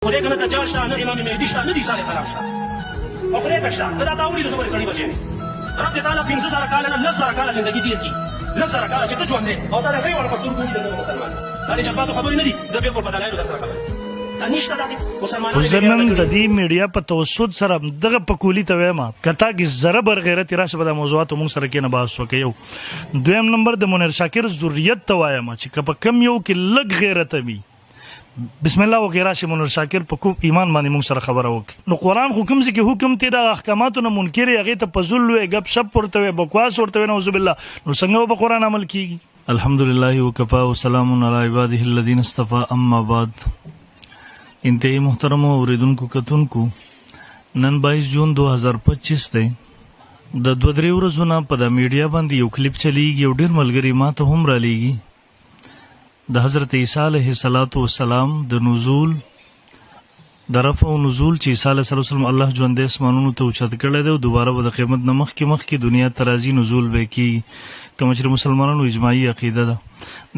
خدای کنه دجال شته نه امام مهدي شته نه عیسی علیه السلام شته او خدای کښته دا تا ولې د خبرې سړي بچی رب تعالی 15000 کال نه 10000 کال ژوندۍ تیر کی 10000 کال چې ته ژوند دی او دا د غیر ولا پستور ګونی د مسلمان دا د جذباتو خبرې نه دي زه به په بدلایو سره خبرې دا نشته د مسلمانانو زنن د دې میډیا په توسط سره دغه پکولی ته وایم کته کې ذره بر غیرت راشه به د موضوعات مون سره کې نه باس وکيو دویم نمبر د منیر شاکر ذریت ته وایم چې په کم یو کې لګ غیرت وي بسم الله وغیرہ شي منور شاکر په کوم ایمان باندې موږ سره خبره وکړي نو قران حکم سي کې حکم ته د احکاماتو نه منکر هغه ته پزول وي غب شپ ورته وي بکواس ورته وي نعوذ بالله نو څنګه په قران عمل کیږي الحمدلله وکفا وسلام علی عباده الذین اصطفى اما بعد انتهایی محترم اوریدونکو کتونکو نن 22 جون 2025 دی د 2-3 ورځې نه په د میډیا باندې یو کلیپ چلیږي او ډیر ملګری ما ته هم را لیږي د حضرت عیسی علیه السلام د نزول د رفع او نزول چې عیسی علیه السلام الله ژوند اسمانونو ته اوچت کړی دی او دوباره به د قیامت نه مخکې دنیا ته راځي نزول به کیږي کوم چې مسلمانانو اجماعي عقیده ده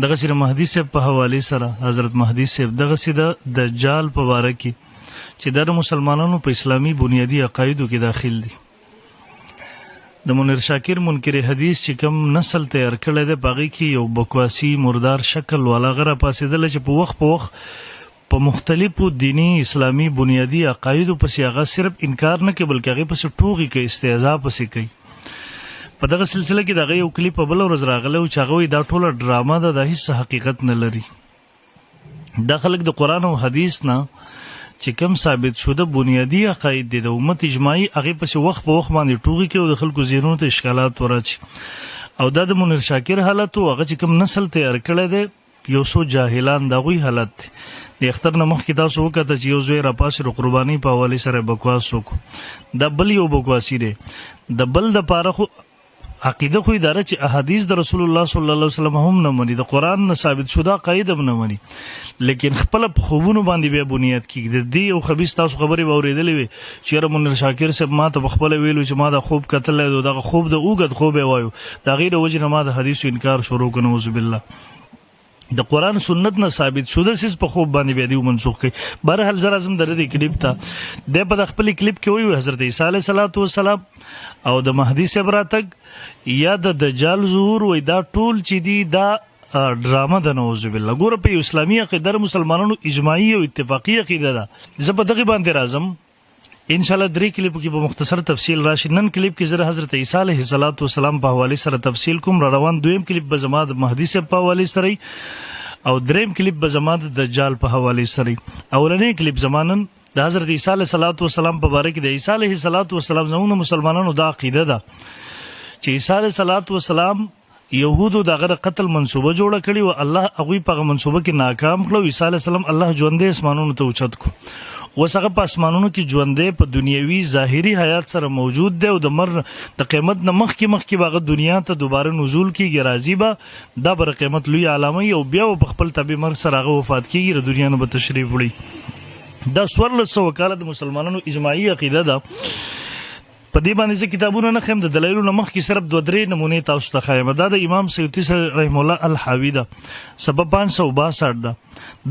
دغه سره مهدي صاحب په حواله سره حضرت مهدي صاحب دغه سره دجال په واره کې چې د مسلمانانو په اسلامي بنیادی عقایدو کې داخل دي د منیر شاکر منکر حدیث چې کوم نسل تیار کړی دی باغی کې یو بکواسی مردار شکل والا غره پاسېدل چې په وخت په مختلفو دینی اسلامی بنیادی عقایدو پسې هغه صرف انکار نه کوي بلکې هغه پسې ټوغي کوي استهزاء پسې کوي په دغه سلسله کې دغه یو کلیپ بل ورځ راغلی او چې هغه دا ټوله ډراما ده د هیڅ حقیقت نه لري دا خلک د قرآن او حدیث نه چې کوم ثابت شوه بنیادی عقاید دي د امت اجماعي هغه پسې وخت په وخت باندې ټوغي کوي او د خلکو ذهنونو ته اشکالات ورچي او دا د منیر شاکر حالت او هغه چې کوم نسل تیار کړی دی یو څو جاهلان دغوی حالت د اختر نه مخکې تاسو وکړه چې یو زوی را پاسې قرباني په حواله سره بکواس وکړو دا بل یو بکواسی دی د بل د پاره خو عقیده خو اداره چې احادیث د رسول الله صلی الله علیه وسلم هم نه مني د قران نه ثابت شوه قاعده هم نه مني لیکن خپل خوبونو باندې به بنیاد کیږي د دې او خبيث تاسو خبرې واورېدلې وي چې منیر شاکر صاحب ما ته خپل ویلو چې ما دا خوب کتل دا خوب د اوګد خوب وایو دا غیر وجه ما د حدیث انکار شروع کړو نعوذ بالله د قران سنت نه ثابت شوه سیس په خوب باندې به دی منسوخ کی بهرحال زرا زم درې کلیپ ته د په خپل کلیپ کې وی حضرت عیسی علیه السلام او د مهدی صاحب راتګ یا د دجال ظهور وای دا ټول چې دی دا ډراما د نعوذ بالله ګوره په اسلامي عقیده مسلمانانو اجماعي او اتفاقی عقیده ده زه په دغه باندې راځم ان شاء الله درې کلیپ کې په مختصر تفصیل راشي نن کلیپ کې زره حضرت عیسی علیه السلام په حواله سره تفصیل کوم را روان دویم کلیپ به زما د مهدی صاحب په حواله سره او دریم کلیپ به زما د دجال په حواله سره اولنې کلیپ زمانن د حضرت عیسی علیه السلام په باره کې د عیسی علیه السلام زموږ مسلمانانو دا عقیده ده چې عیسی علیه السلام يهودو دغه قتل منسوبه جوړه کړي او الله هغه په منسوبه کې ناکام کړو عیسی علیه السلام الله ژوندې اسمانونو ته اوچت کو وسغه په اسمانونو کې ژوندې په دنیوي ظاهري حیات سره موجود دی او د مر د قیامت نه مخکې باغ دنیا ته دوباره نزول کیږي راځي به دا بر قیامت لوی علامه او بیا په خپل طبي مرګ سره هغه وفات کیږي د دنیا نه به تشریف وړي دا 1400 کاله د مسلمانانو اجماعي عقیده ده په دې باندې چې کتابونه نه خیم د دلایلو مخ کې صرف 2-3 نمونه تاسو ته خایم دا د امام سیوطی رحم الله الحاوی ده سبب 562 ده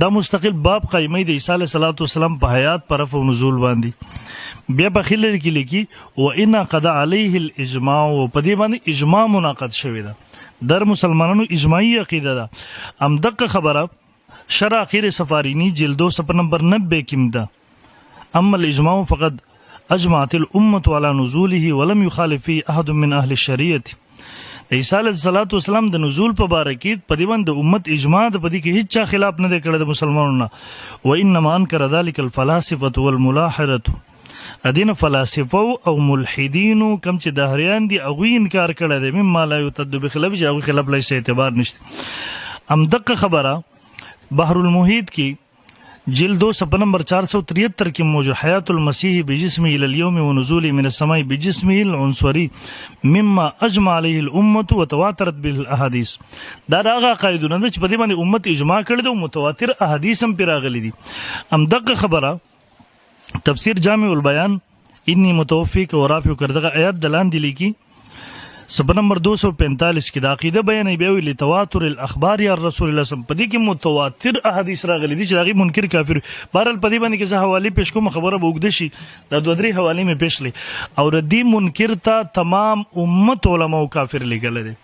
دا مستقل باب قایمه د عیسی علیه السلام په حیات پر او نزول باندې بیا په خلل کې لیکي و ان قد علیه الاجماع په دې باندې اجماع منعقد شوی ده در مسلمانانو اجماعي عقیده ده ام دغه خبره شرع اخیر سفارینی جلدو صفحه نمبر 90 کې ده اما الاجماع فقد اجمعت الامه على نزوله ولم يخالف فيه احد من اهل الشريعه عیسی علیه السلام د نزول په باره کې په دې باندې امت اجماع د پدې کې هیڅ خلاف نه کړی د مسلمانانو و انما انکر ذلك الفلاسفه والملاحده ادین فلاسفه او ملحدین کم چې دهریان دي هغه انکار کړی دی مما لا یتد بخلاف هغه خلاف لایس اعتبار نشته ام دغه خبره بحر المحیط کې جلدو صفحه نمبر 473 کې موجود حیات المسیح بجسمه الى اليوم ونزوله من السماء بجسمه العنصري مما اجمع عليه الامه وتواترت به الاحاديث دا هغه قاعدونه چې په دې باندې امت اجماع کړي او متواتر احادیث هم پیراغلي دي ام دغه خبره تفسیر جامع البیان انی متوفیک و رافع کردغه آیات دلان دی لیکي صفحه نمبر 245 کې د عقیده بیان بیا ویلي تواتر الاخبار یا رسول الله صم په دې کې متواتر احادیث راغلي دي چې دغه منکر کافر بهرال په دې باندې کې زه حواله پیش کوم خبره به وګد شي د دوه درې حواله مې پیش لې او ردی منکر ته تمام امت علماء کافر لګل دي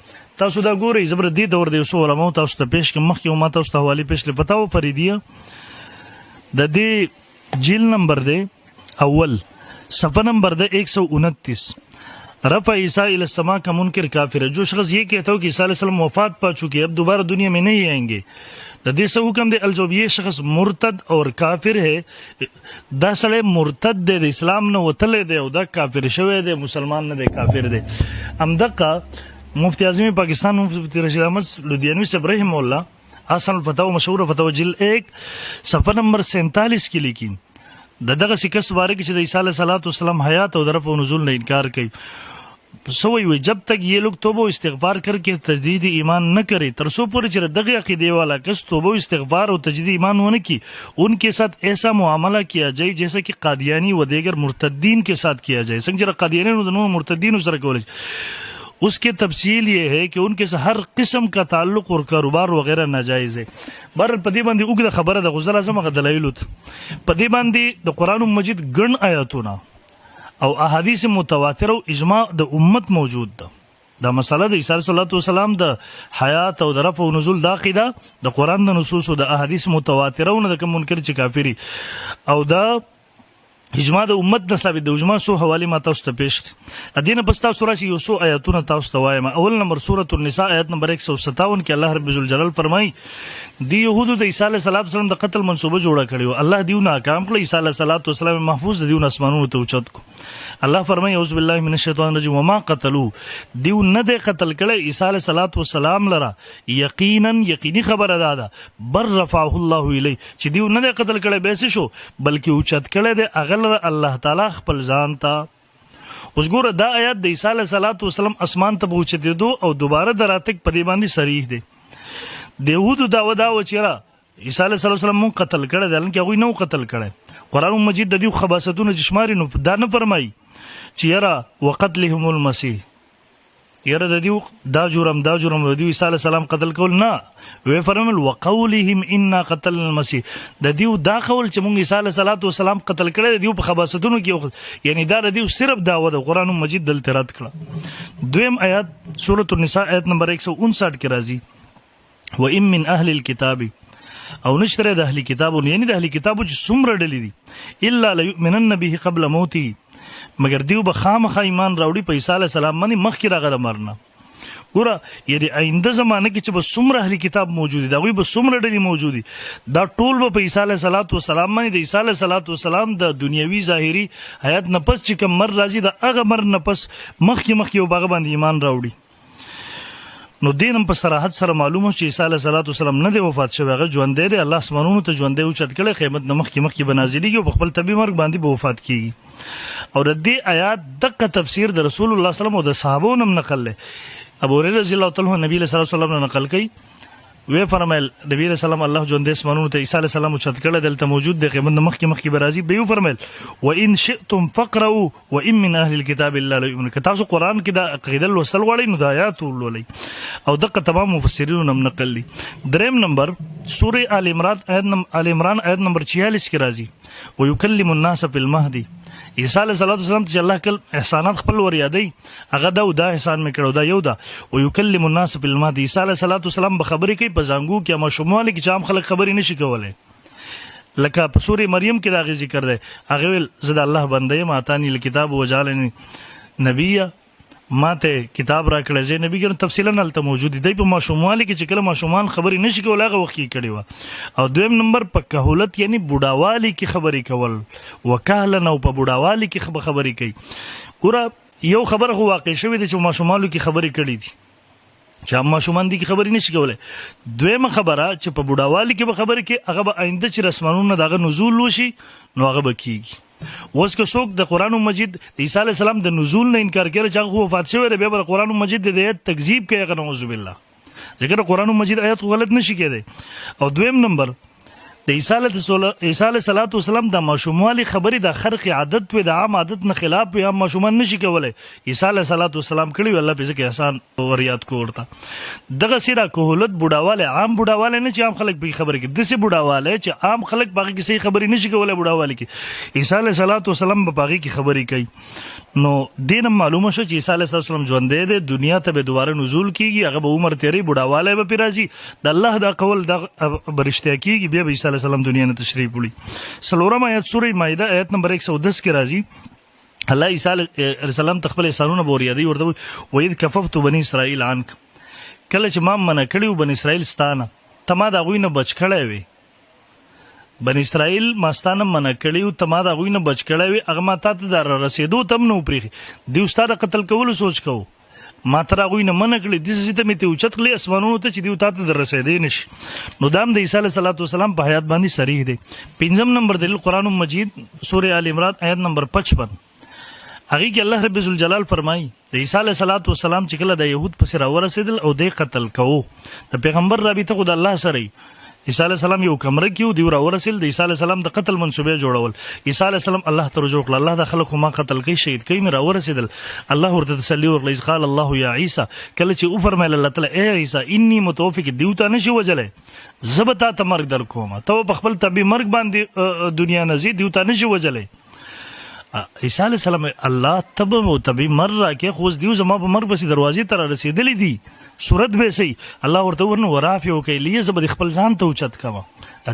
تاسو دا ګورئ زبر دې دور دی وسو علماء تاسو ته پیش کوم مخکې ما تاسو ته حواله پیش لې پتاو فریدیه د دې جیل نمبر دی اول صفحه نمبر دی 129 رفع عیسیٰ الى السماء کا منکر کافر ہے جو شخص یہ کہتا ہو کہ عیسیٰ علیہ السلام وفات پا چکے اب دوبارہ دنیا میں نہیں آئیں گے دے سے حکم دے الجوب یہ شخص مرتد اور کافر ہے دا سڑے مرتد دے اسلام نہ وتلے دے او دا کافر شوے دے مسلمان نہ دے کافر دے امدقا مفتی اعظم پاکستان مفتی رشید احمد لدھیانوی صاحب رحمہ اللہ حسن الفتاوی مشہور فتاوی جلد 1 صفحہ نمبر 47 کی لکھی دغه سکس باره کې چې د عیسی علیه السلام حیات او رفع و نزول نه انکار کوي سوئی ہوئی جب تک یہ لوگ توبہ و استغفار کر کے تجدید ایمان نہ کرے ترسو پوری چر دغه عقیدے والا کس توبہ و استغفار اور تجدید ایمان ہونے کی ان کے ساتھ ایسا معاملہ کیا جائے جیسا کہ قادیانی و دیگر مرتدین کے ساتھ کیا جائے څنګه قادیانی و مرتدین سره کولای اس کی تفصیل یہ ہے کہ ان کے ہر قسم کا تعلق اور کاروبار وغیرہ ناجائز ہے بہر پدی باندې وګړه خبره د غزل اعظم غ دلایل پدی باندې د قران مجید ګڼ آیاتونه او احادیث متواتر او اجماع د امت موجود ده دا مسله د عیسی صلی الله علیه وسلم د حیات او د رفع او نزول د عقیده د قران د نصوص او د احادیث متواتر او د کوم منکر چې کافری او دا اجماع د امت نه ثابت د اجماع سو حواله ما تاسو ته پیش ادینه پستا سورہ یو سو آیاتونه تاسو ته وایم اول نمبر سورۃ النساء آیت نمبر 157 کې الله رب ذوالجلال فرمای دی يهودو د عیسی علیه السلام د قتل منسوبه جوړه کړو الله دیو ناکام کړ عیسی علیه السلام محفوظ دیو اسمانونو ته اوچت کو الله فرمای اعوذ بالله من الشیطان الرجیم وما قتلوا دیو نه د قتل کړه عیسی علیه السلام لرا یقینی خبره ده بر رفعه الله الی چې دیو نه د قتل کړه بیس شو بلکې اوچت کړه د اغل الله تعالی خپل ځان ته اوس ګوره دا آیات د عیسی علیه السلام اسمان ته پوښتې دو او دوباره دراتک پدې باندې صریح دی د یهودو دا و چیرې عیسی علیه السلام مون قتل کړه دلته کې هغه نو قتل کړه قران مجید د دې خباستونو جشماري نو دا نه فرمایي چې یرا وقتلهم المسيح یره د دې دا جرم د عیسی علیه السلام قتل کول نه وی فرمل وقولهم ان قتلنا المسيح د دې دا قول چې مونږ عیسی علیه السلام قتل کړه د دې په خباستونو کې یعنی دا د دې صرف داوه د قران مجید دلته رد کړه دویم آیات سورۃ النساء آیت نمبر 159 کې راځي وان من اهل الكتاب او نشتره د اهل کتابو یعنی د اهل کتابو چې څومره ډلې دي الا ليؤمنن به قبل موته مگر دیو به خامخا ایمان راوړي په عیسی علیه السلام باندې مخکې راغله مرنه ګوره یعنی آینده زمانه کې چې به څومره اهل کتاب موجود دي هغوی به څومره ډلې موجود دي دا ټول به په عیسی علیه السلام باندې د عیسی علیه السلام د دنیوي ظاهري حیات نه پس چې کوم مر راځي د هغه مر نه پس مخکې یو باغ باندې ایمان راوړي نو دینم په صراحت سره معلومه چې عیسی علیه السلام نه دی وفات شوی هغه ژوند دی الله اسمانونو ته ژوند دی او چت کړي قیامت نه مخکې بنازلېږي او په خپل طبي مرګ باندې به وفات کیږي او د دې آیات دغه تفسیر د رسول الله صلی الله علیه وسلم او د صحابو نم نقل له ابو هريره رضی الله تعالی عنہ نبی صلی الله علیه وسلم نه نقل کړي وی فرمایل نبی رسول الله الله ژوند دی اسمانونو ته عیسی علیه السلام چت کړي دلته موجود دی قیامت نه مخکې برازي به فرمایل وان شئتم فقروا وان من اهل الكتاب الا ليؤمنون که تاسو قران کې د عقیده لوستل غواړئ نو د آیات ولولئ او دغه تمام مفسرین هم نقل لي دریم نمبر سوره آل عمران آیت نمبر 46 کې راځي ويكلم الناس في المهدي عیسی علیه السلام چې الله کل احسانات خپل ور یادای هغه دا احسان مې کړو دا یو دا ويكلم الناس في المهدي عیسی علیه السلام به خبرې کوي په زنګو کې ما شموله کې عام خلک خبرې نشي کولای لکه په سوره مریم کې دا غي ذکر دی هغه ویل زه د الله بنده یم اتانی الکتاب وجعلنی نبیه ماته کتاب را کړی زه نبی ګر تفصیلا نلته موجود دی په ماشومواله کې چې کله ماشومان خبرې نشي کولای هغه وخت کې کړي و او دویم نمبر په کهولت یعنی بوډاوالی کې خبرې کول وکاله نو په بوډاوالی کې خبرې کوي ګوره یو خبره خو واقع شوی دی چې ماشومانو کې خبرې کړي دي چې ماشومان دي کې خبرې نشي کولای دویمه خبره چې په بوډاوالی کې به خبرې کې هغه به آینده چې رسمانونه دغه نزول وشي نو هغه به کیږي اوس که څوک د قران مجید د عیسی علیه السلام د نزول نه انکار کوي چې هغه وفات شوی دی به قران مجید د آیت تکذیب کوي هغه نعوذ بالله ځکه قران مجید آیت غلط نشي کېدی او دویم نمبر د د عیسی علیه صلوات والسلام د ماشوموالي خبرې د خرق عادت و د عام عادت نه خلاف یا ماشومان نشي کولای. عیسی علیه صلوات والسلام کړي الله په ځکه احسان وريات کو ورته دغه سیره کوهلت بوډاواله عام بوډاواله نه چې عام خلک به خبرې کوي دسه بوډاواله چې عام خلک باغی کې صحیح خبرې نشي کولای بوډاواله کې عیسی علیه صلوات والسلام په باغی کې خبرې کوي. نو دین معلومه شو چې عیسی علیه السلام ژوند دی دنیا ته به دوباره نزول کیږي هغه به عمر تیری بوډاواله به پیرازي د الله دا قول د برشتیا کیږي بیا به عیسی علیه السلام دنیا نه تشریف وړي. سلورم آیت سورہ مائده آیت نمبر 110 کې راځي الله عیسی علیه السلام تخپل احسانونه بوریادي ورته وید کففت بنی اسرائیل عنک کله چې ما منع کړیو بنی اسرائیل ستانه تما دا غوینه بچ کړی وي بنی اسرائیل ماستانه منع کړیو تما دا غوینه بچ کړی وي هغه ما ته در رسیدو تم نو پریخي دی استاد قتل کول سوچ کو ما تر غوینه منع کړی د سې ته می ته اوچت کړی اسمانونو ته چې دی ته در رسیدې نشي. نو دام د عیسی علیه السلام په حیات باندې صریح دی. پنځم نمبر دلیل قرآن مجید سورہ آل عمران آیت نمبر 55 هغه کې الله رب ذوالجلال فرمایي د عیسی علیه السلام چې کله د يهود پسې راورسېدل او د قتل کوو د پیغمبر رابطه خو د الله سره عیسی علیه السلام یو کمره کې دی راورسېل د عیسی علیه السلام د قتل منسوبه جوړول عیسی علیه السلام الله ته رجوع کړ الله د خلکو ما قتل کوي شهید کوي مې راورسېدل الله ورته تسلی ورکړي قال الله یا عیسی کله چې او فرمایل الله تعالی اے عیسی انی متوفیک دیوته نشي وجلې زبتا ته مرګ در کوم ته په خپل طبي مرګ باندې دنیا نزي دیوته نشي وجلې. عیسی علیه السلام الله تب او طبي مرګ راکې خو دیو زما په مرګ بس دروازې ته رسیدلې دي صورت به سي الله ورته ورنه ورافي او کې لیه زبد خپل ځان ته اوچت کما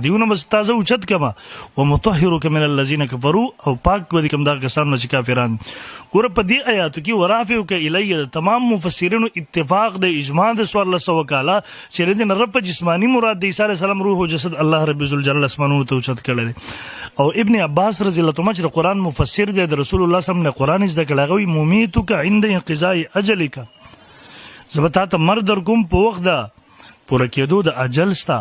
دیونه بس تازه اوچت کما ومطهرک من الذين كفروا او پاک ودی کوم دا کسان چې کافران ګور په دې آیاتو کې ورافي او کې الیه تمام مفسرینو اتفاق د اجماع د سوال الله وکاله چې د رب جسمانی مراد د عیسی علیه السلام روح او جسد الله رب ذوالجلال اسمانونو ته اوچت کړل. او ابن عباس رضی الله عنه چې قرآن مفسر دی د رسول الله صلی الله علیه وسلم قرآن زده کړه مومیتک عند انقضاء اجلک زبتا ته مر در کوم په وخت دا پوره کېدو د اجل ستا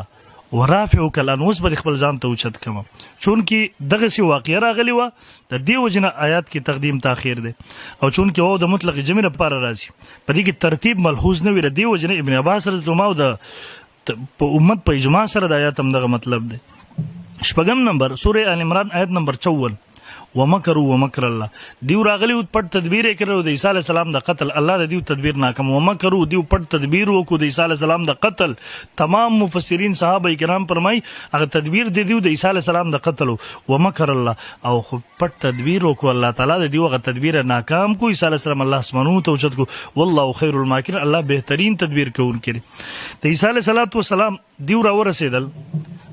ورافع کلان اوس به خپل ځان ته اوچت کما چون کې دغه سی واقعیا راغلی و د دې وجنه آیات کې تقدیم تاخير دی او چون کې او د مطلق جمع لپاره راځي په دې کې ترتیب ملحوظ نه وي د دې وجنه ابن عباس رضی الله عنه د په امت په اجماع سره د آیات هم دغه مطلب دی. شپږم نمبر سورہ آل عمران آیت نمبر 54 ومکروا ومکر الله دیو راغلی پټ تدبیر کړو د عیسی علی السلام د قتل الله د دیو تدبیر ناکام ومکروا دیو پټ تدبیر وکړو د عیسی علی السلام د قتل تمام مفسرین صحابه کرام فرمای هغه تدبیر د دیو د عیسی علی السلام د قتل ومکر الله او پټ تدبیر وکړو الله تعالی د دیو هغه تدبیر ناکام کو عیسی علی السلام الله اسمانو ته اوچت کو والله خیر الماکرین الله بهترین تدبیر کوونکی د عیسی علی السلام دیو را ورسېدل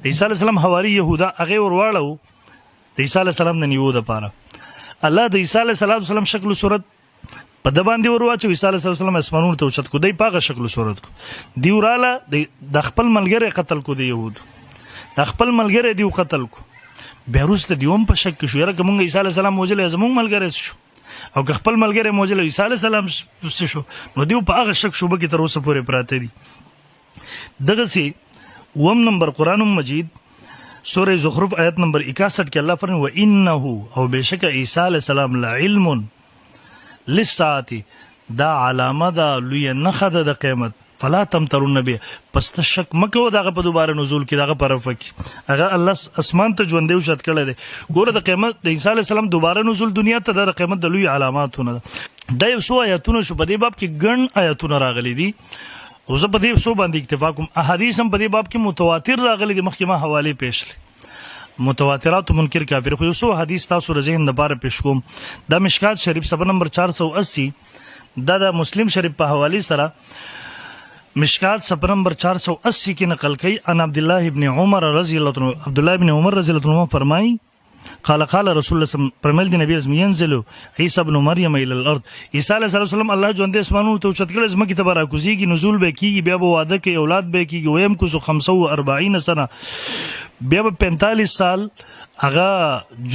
د عیسی علی السلام حواری یهودا هغه ورواړو د عیسی علیه السلام د نیو د پاره الله د عیسی علیه السلام شکل او صورت په د باندې ورواچو عیسی علیه السلام اسمانونو ته اوچت کو دی پاغه شکل او صورت کو دی وراله د خپل ملګری قتل کو دی يهود د خپل ملګری دی قتل کو بیا وروسته دیوم په شک شو یره کوم عیسی علیه السلام موجل زمون ملګری شو او خپل ملګری موجل عیسی علیه السلام شو نو دیو په هغه شک شوبه کې تر اوسه پورې پراته دي. دغه سي وم نمبر قرآن مجید سورہ زخرف آیت نمبر 61 کې الله فرمایي و انه او بشک عیسی علیہ السلام لعلم للساعه دا علامه دا لوی نخد د قیامت فلا تمترون به پس تشک مکو دغه په دوباره نزول کې دغه پرفک هغه الله اسمان ته ژوند دی شت کړل دی ګوره د قیامت د عیسی علیہ السلام دوباره نزول دنیا ته د قیامت د لوی علاماتونه د یو سو آیاتونه شو په دې باب کې ګڼ آیاتونه راغلي دي او زه په دې سو باندې اکتفا کوم احادیث هم په دې باب کې متواتر راغلي دي مخکې ما حواله پیش لې متواترات منکر کافر خو سو حدیث تاسو رزین د بار پیش کوم د مشکات شریف صفحه نمبر 480 د مسلم شریف په حواله سره مشکات صفحه نمبر 480 کې نقل کړي ان عبد الله ابن عمر رضی الله عنه عبد الله ابن عمر رضی الله عنه فرمایي قال رسول الله صلی الله علیه وسلم فرمایل دی نبی اسم ينزل عیسی ابن مریم الى الارض عیسی علیه السلام الله ژوند اسمانو ته چت کړه زمکه ته برا کوزيږي نزول به کیږي بیا به واده کې اولاد به کیږي ويم کو 45 سنه بیا به 45 سال هغه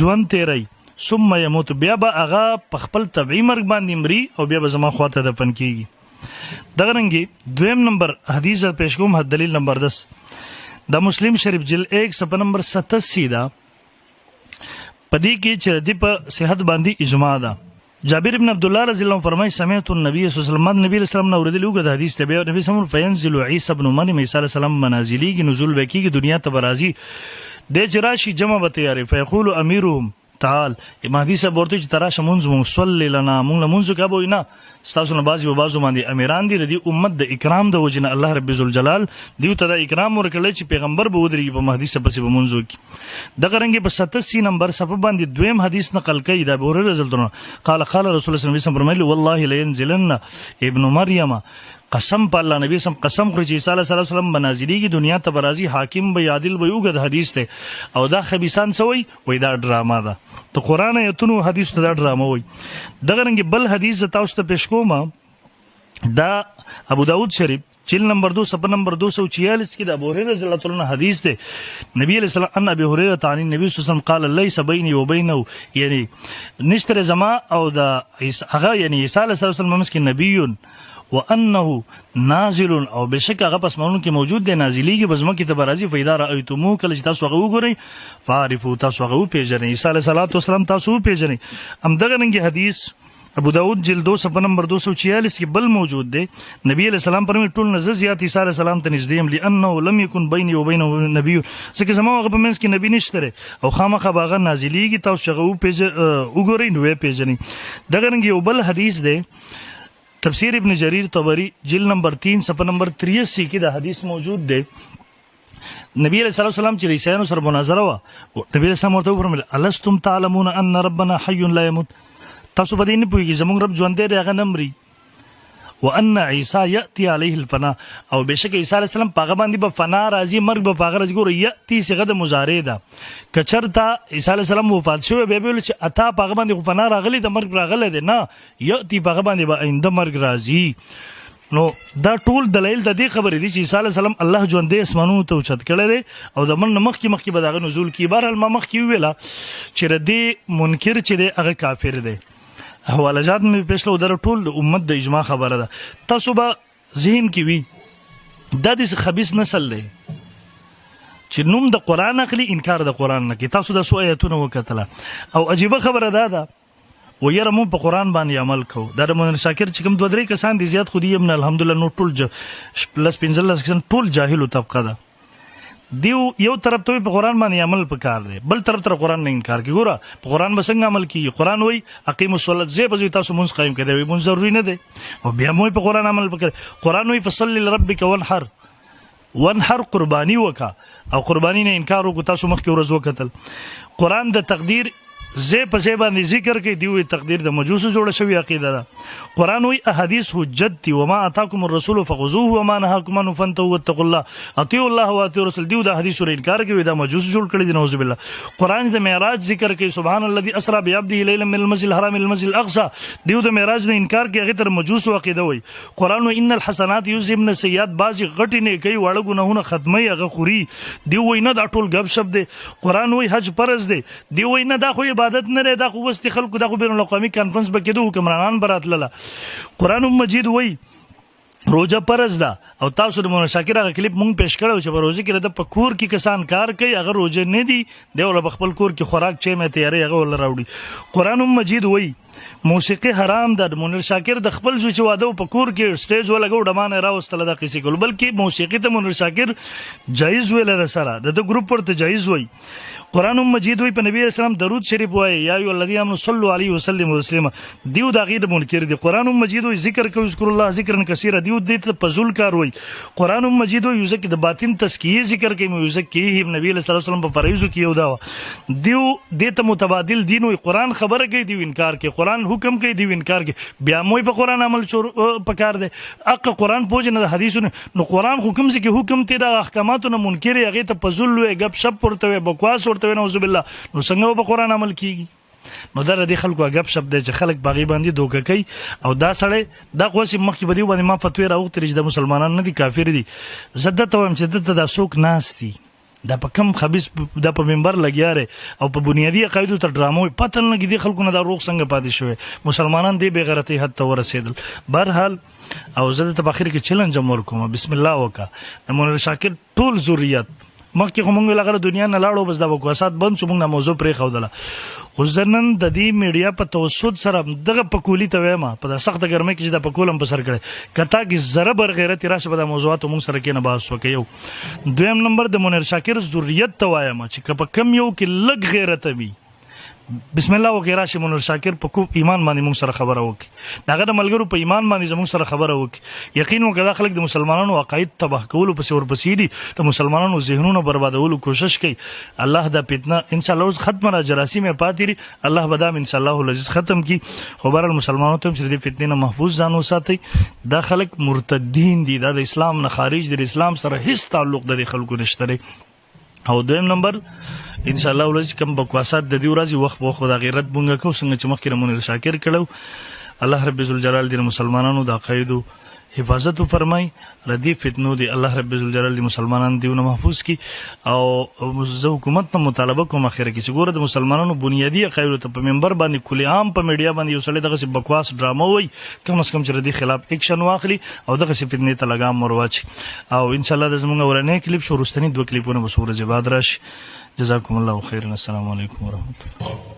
ژوند تیری ثم يموت بیا به هغه په خپل طبيعي مرګ باندې مري او بیا به زما خواته دفن کیږي. دغه رنګي دویم نمبر حدیث پیش کوم دلیل نمبر 10 د مسلم شریف جلد 1 صفحه نمبر 87 دا پدې کې چې د په صحت باندې اجماع ده. جابر ابن عبد الله رضی الله عنه فرمایي سمعت النبي صلی الله علیه وسلم نبی رسول الله اوریدلی وګړه حدیث ته به نبی سم فینزل عیسی ابن مریم عیسی علیه السلام منازلی کې نزول وکیږي دنیا ته برازي د چې راشي جمع به تیارې فیقول امیرهم تعال مهدي صاحب ورته چې تراشه مونږ صلی لنا مونږ له مونږ کا به نه ستاسو نه بعضې به بعضو باندې امیران دي د دې امت د اکرام د وجې نه الله رب ذوالجلال دیو ته دا اکرام ورکړی چې پیغمبر به ودرېږي په مهدي صاحب پسې به مونځ وکړي دغه رنګې په 87 نمبر صفحه باندې دویم حدیث نقل کوي د ابو هريره رضی الله عنه قال رسول الله صلی الله علیه وسلم فرمایلی والله لینزلن ابن مریم قسم په الله نبی سم قسم خوري چې عیسی علیه السلام بنازلیږي دنیا ته برازي حاکم به عادل به یوګد حدیث ته او دا خبيسان سوی وای دا ډراما ده ته قران ایتونو حدیث ته دا ډراما وای دغه رنګ بل حدیث تاسو ته پیش کوم دا ابو داود شریف جلد نمبر 2 صفحه نمبر 246 کې د ابو هريره رضی الله عنه حدیث ده نبی علیہ السلام ان ابي هريره تعالی نبی صلی الله علیه وسلم قال ليس بيني وبينه یعنی نشتره زما او د هغه یعنی عیسی علیه السلام مسکین نبی وانه نازل او بشک هغه پس مونږ کې موجود دی نازلیږي بزما کې تبرازي فیدا رایتمو کله چې تاسو هغه وګورئ فعرفوا تاسو هغه پیژنئ عیسی علیه السلام تاسو پیژنئ ام دغه رنګ حدیث ابو داود جلد 2 صفحه نمبر 246 کې بل موجود دی نبی علیہ السلام پر ټول نظر زیات عیسی علیہ السلام ته نږدې یم لانه لم يكن بيني وبينه نبي ځکه زما هغه په منځ کې نبی نشته او خامخا باغه نازلیږي تاسو هغه وګورئ نو پیژنئ دغه رنګ یو بل حدیث دی تفسیر ابن جریر طبری جلد نمبر 3 صفحه نمبر 83 کې دا حدیث موجود دی نبی علیہ السلام چې عیسایانو سره مناظره وا نبی علیہ السلام ورته وفرمایل الستم تعلمون ان ربنا حي لا يموت تاسو به دې نه پوهیږئ زموږ رب ژوندی دی هغه نه مري وان عیسی یأتی علیه الفنا او بشک عیسی علیه السلام پاغه باندې به فنا راځي مرګ به پاغه راځي ګوره یأتی صيغه د مضارع ده کچرتا عیسی علیه السلام وفات شوی به ویل چې اتا پاغه باندې فنا راغلی د مرګ راغلی دی نه یأتی پاغه باندې به آینده مرګ راځي نو دا ټول دلایل د دې خبرې دي چې عیسی علیه السلام الله ژوندی اسمانونو ته اوچت کړی دی او د من مخکې به دغه نزول کی بهرحال ما مخکې ویله چې ردې منکر چې دی هغه کافر دی حواله جات مې پېښلو در ټول د امت د اجماع خبره ده تاسو به ذهن کې وي دا د خبيث نسل دی چې نوم د قران اخلي انکار د قران نه کوي تاسو د سو آیتونه وکتله او عجیبه خبره ده و یره مون په قران باندې عمل کو دا د مونږ شاکر چې کوم دوه درې کسان دي زیات خودي ابن الحمدلله نو ټول پلس 15 کسان ټول جاهل طبقه ده دیو یو طرف ته په قران باندې عمل پکار دی بل طرف ته قران نه انکار کوي ګوره په قران بسنګ عمل کوي قران وای اقیم الصلاه زه به تاسو مونږ قائم کړئ وای مونږ ضروري نه دی او بیا مو په قران عمل پکار قران وای فصل لربک وانحر قربانی وکا او قربانی نه انکار وکړه تاسو مخ کې ورځ وکتل قران د تقدیر زه په ځای باندې ذکر کوي دی تقدیر د مجوس جوړه شوی عقیده ده قران وی احادیث حجت دی وما اتاکم الرسول فخذوه وما نهاکم عنه فانتهوا واتقوا الله اطیعوا الله واطیعوا الرسول دی د حدیث ور انکار کوي دا مجوس جوړ کړی دی نعوذ بالله قران د معراج ذکر کوي سبحان الذي اسرا بعبده ليلا من المسجد الحرام الى المسجد الاقصى دی د معراج نه انکار کوي هغه تر مجوس عقیده وی قران وی ان الحسنات یذهبن السیئات بعضی غټی نه کوي واړه ګناهونه ختمي هغه خوري دی وی نه دا ټول غب شپ دی قران وی حج فرض دی دی وی نه دا خو عبادت نه دا خو واست خلکو دا خو بین الاقوامی کانفرنس به کېدو حکمرانان براتله قران مجید وای روزه پرز ده او تاسو د مولانا شاکر هغه کلیپ مونږ پېښ کړو چې په روزه کې د پکور کې کسان کار کوي هغه روزه نه دی دی ول خپل کور کې خوراک چي مې تیارې هغه ول راوړي قران مجید وای موسیقي حرام ده مولانا شاکر د خپل څه واده په کور کې سټیج ولګو ډمانه راوستله د قصې کول بلکې موسیقي ته مولانا شاکر جایز ویل ده سره د ګروپ ورته جایز وای قران مجید وی په نبی اسلام درود شریف وای یا ایو الذین آمنوا صلوا علیه وسلم تسلیما دیو دا غیر منکر دی قران مجید وی ذکر کوي ذکر الله ذکرن کثیر دیو د پزول کار وای قران مجید وی ذکر د باطن تزکیه ذکر کوي مو ذکیه نبی صلی الله علیه وسلم په فرایض کې یو دا دیو د ته متبادل دین وی قران خبره کوي دیو انکار کوي قران حکم کوي دیو انکار کوي بیا مو په قران عمل پکار دی اق قران پوجنه د حدیثونو نو قران حکم سي کې حکم ته د احکاماتو منکر هغه ته پزول وی غب شپ ورته بکواس ورته نعوذ بالله نو څنګه په قران عمل کیږي نو در دې خلکو غب شپ دی چې خلک باغی باندې دوکه کوي او دا سړی دا خوسي مخکې بدیو باندې ما فتوی راوغتري چې د مسلمانانو نه دي کافر دي زدت او چې د سوک ناشتي دا په کم خبيث دا په منبر لګیاره او په بنیادی قاعده تر ډرامو پتن لګي دي خلکو نه دا روغ څنګه پاتې شوی مسلمانان دی به غیرتي حد ته ورسېدل بهرحال او زه ته په اخر کې چیلنج ورکوم بسم الله وکا د مولانا شاکر ټول ذریات مخکې کومه لغړه دنیا نه لاړو بس دا وکواسات بند شو موږ موضوع پرې خو دله خو زه نن د دې میډیا په توسط سره دغه پکولي ته وایم په د سخت ګرمۍ کې چې دا پکولم په سر کړی کتا کې ذره بر غیرت راشه په د موضوعاتو موږ سره کې نه بحث وکړو. یو دویم نمبر د منیر شاکر ذریت ته وایم چې په کم یو کې لږ غیرت وي بسم الله وکړه راشي منیر شاکر په کو ایمان باندې موږ سره خبره وکړي داغه د ملګرو په ایمان باندې زموږ سره خبره وکړي یقین وکړه خلک د مسلمانانو عقاید تباہ کولو پسې ورپسې دي د مسلمانانو ذهنونو بربادولو کوشش کوي. الله دا فتنه ان شاء الله ختم را جراثیم پاتې لري الله بدام ان شاء الله العزیز ختم کی. خبر المسلمانانو ته چې د فتنې نه محفوظ ځان وساتي. دا خلک مرتدین دي د اسلام نه خارج دي اسلام سره هیڅ تعلق د خلکو نشته. او دویم نمبر ان شاء الله ولې کوم بکواسات د دې ورځې وخت په وخت د غیرت بونګه کو څنګه چې مخکې منیر شاکر کړو الله رب الجلال دې مسلمانانو د عقایدو حفاظت فرمای ردی فتنو دی الله رب الجلال دی مسلمانان دیونه محفوظ کی او زه حکومت ته مطالبه کوم اخر کې چې ګوره د مسلمانانو بنیادی عقاید ته په منبر باندې کلی عام په میډیا باندې یو سړی دغه بکواس ډرامه وای کم از کم چې ردی خلاف اکشن واخلي او دغه فتنې ته لګام ورواچي. او ان شاء الله د زمونږ ورنه کلیپ شو رستنی دوه کلیپونه به سورج باد راشي. جزاکم الله خیرا. السلام علیکم ورحمۃ اللہ.